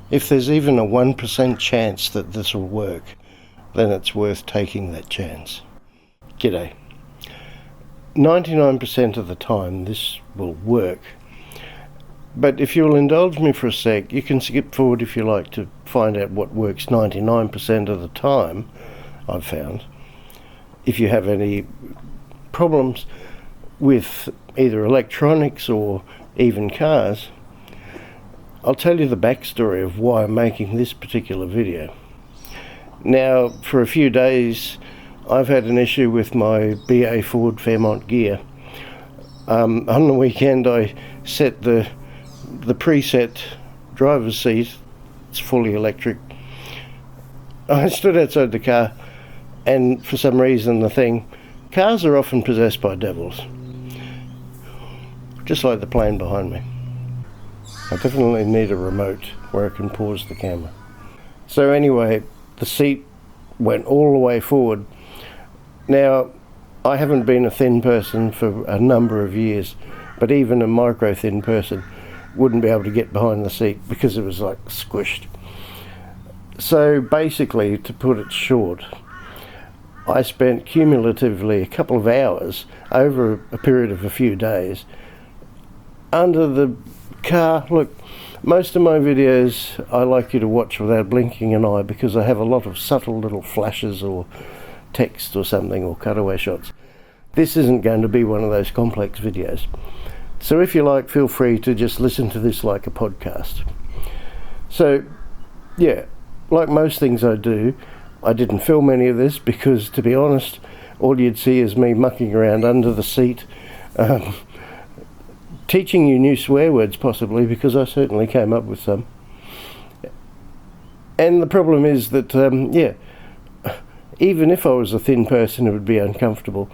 If there's even a 1% chance that this will work, then it's worth taking that chance. G'day. 99% of the time this will work, but if you'll indulge me for a sec, you can skip forward if you like to find out what works 99% of the time, I've found. If you have any problems with either electronics or even cars, I'll tell you the backstory of why I'm making this particular video. Now, for a few days I've had an issue with my BA Ford Fairmont gear. On the weekend I set the preset driver's seat, it's fully electric. I stood outside the car, and for some reason cars are often possessed by devils. Just like the plane behind me. I definitely need a remote where I can pause the camera. So anyway, the seat went all the way forward. Now, I haven't been a thin person for a number of years, but even a micro thin person wouldn't be able to get behind the seat because it was like squished. So basically, to put it short, I spent cumulatively a couple of hours over a period of a few days under the car. Look, most of my videos I like you to watch without blinking an eye because I have a lot of subtle little flashes or text or something, or cutaway shots. This isn't going to be one of those complex videos, so if you like, feel free to just listen to this like a podcast. So yeah, like most things I do, I didn't film any of this because, to be honest, all you'd see is me mucking around under the seat, teaching you new swear words possibly, because I certainly came up with some. And the problem is that even if I was a thin person, it would be uncomfortable.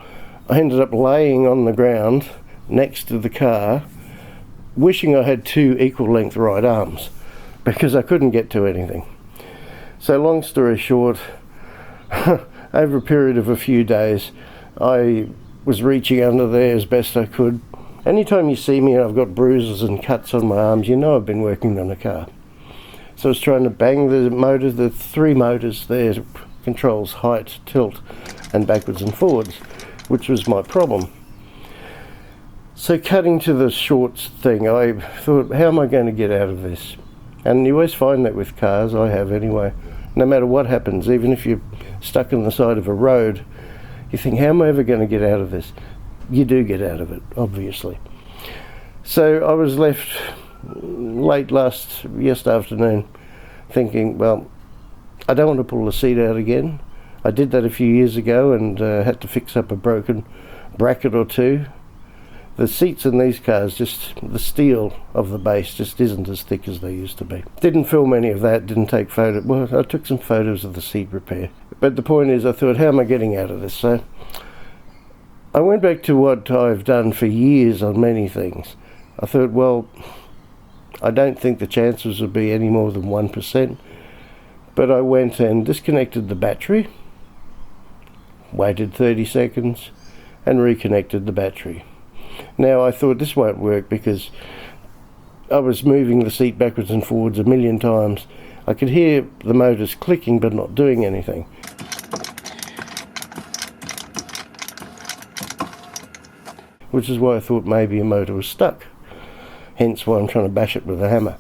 I ended up laying on the ground next to the car, wishing I had two equal length right arms, because I couldn't get to anything. So long story short, over a period of a few days, I was reaching under there as best I could. Anytime you see me and I've got bruises and cuts on my arms, you know I've been working on a car. So I was trying to bang the motor, the three motors there, controls height, tilt and backwards and forwards, which was my problem. So cutting to the short thing, I thought, how am I going to get out of this? And you always find that with cars, I have anyway. No matter what happens, even if you're stuck on the side of a road, you think, how am I ever going to get out of this? You do get out of it, obviously. So I was left late yesterday afternoon thinking, well, I don't want to pull the seat out again. I did that a few years ago and had to fix up a broken bracket or two. The seats in these cars, just the steel of the base just isn't as thick as they used to be. Didn't film any of that, didn't take photos. Well, I took some photos of the seat repair. But the point is, I thought, how am I getting out of this? So I went back to what I've done for years on many things. I thought, well, I don't think the chances would be any more than 1%. But I went and disconnected the battery, waited 30 seconds, and reconnected the battery. Now I thought this won't work because I was moving the seat backwards and forwards a million times. I could hear the motors clicking but not doing anything. Which is why I thought maybe a motor was stuck. Hence why I'm trying to bash it with a hammer.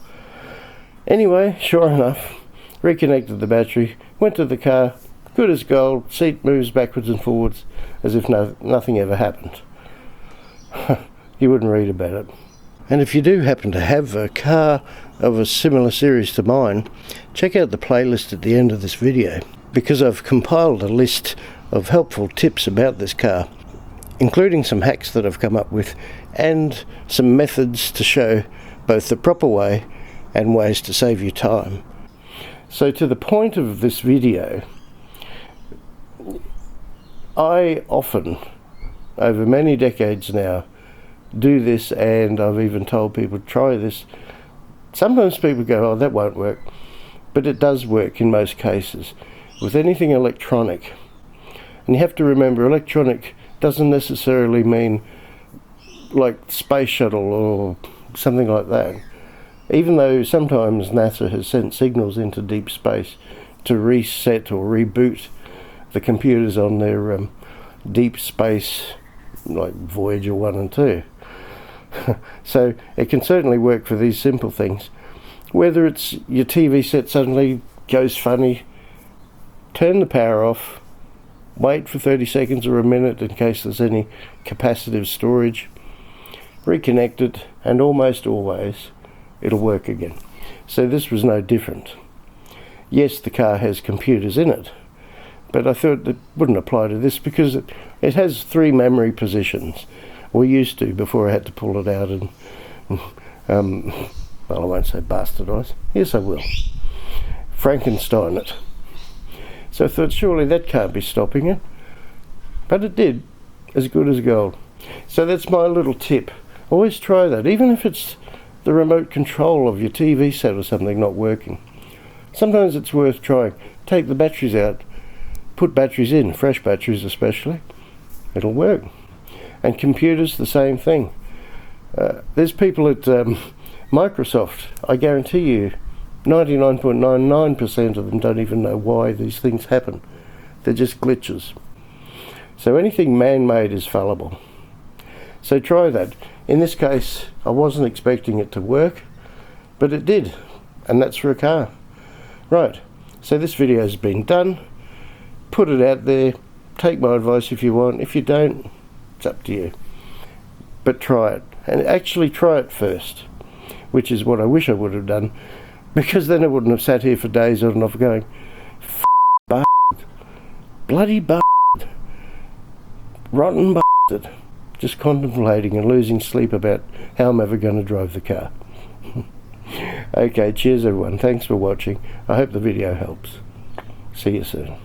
Anyway, sure enough, reconnected the battery, went to the car, good as gold, seat moves backwards and forwards as if nothing ever happened. You wouldn't read about it. And if you do happen to have a car of a similar series to mine, check out the playlist at the end of this video, because I've compiled a list of helpful tips about this car, including some hacks that I've come up with and some methods to show both the proper way and ways to save you time. So to the point of this video, I often, over many decades now, do this, and I've even told people to try this. Sometimes people go, oh, that won't work, but it does work in most cases with anything electronic. And you have to remember, electronic doesn't necessarily mean like space shuttle or something like that. even though sometimes NASA has sent signals into deep space to reset or reboot the computers on their deep space, like Voyager 1 and 2. So it can certainly work for these simple things. Whether it's your TV set suddenly goes funny, turn the power off, wait for 30 seconds or a minute in case there's any capacitive storage, reconnect it, and almost always it'll work again. So this was no different. Yes, the car has computers in it, but I thought it wouldn't apply to this because it has 3 memory positions. We used to, before I had to pull it out and well, I won't say bastardise. Yes, I will. Frankenstein it. So I thought surely that can't be stopping it. But it did, as good as gold. So that's my little tip. Always try that, even if it's the remote control of your TV set or something not working. Sometimes it's worth trying. Take the batteries out, put batteries in, fresh batteries especially. It'll work. And computers, the same thing. There's people at Microsoft, I guarantee you, 99.99% of them don't even know why these things happen. They're just glitches. So anything man-made is fallible. So try that. In this case, I wasn't expecting it to work, but it did, and that's for a car. Right, so this video's been done. Put it out there. Take my advice if you want. If you don't, it's up to you. But try it, and actually try it first, which is what I wish I would have done, because then I wouldn't have sat here for days on and off going, bastard, bloody bastard, rotten bastard, just contemplating and losing sleep about how I'm ever going to drive the car. Okay, cheers everyone, thanks for watching. I hope the video helps. See you soon.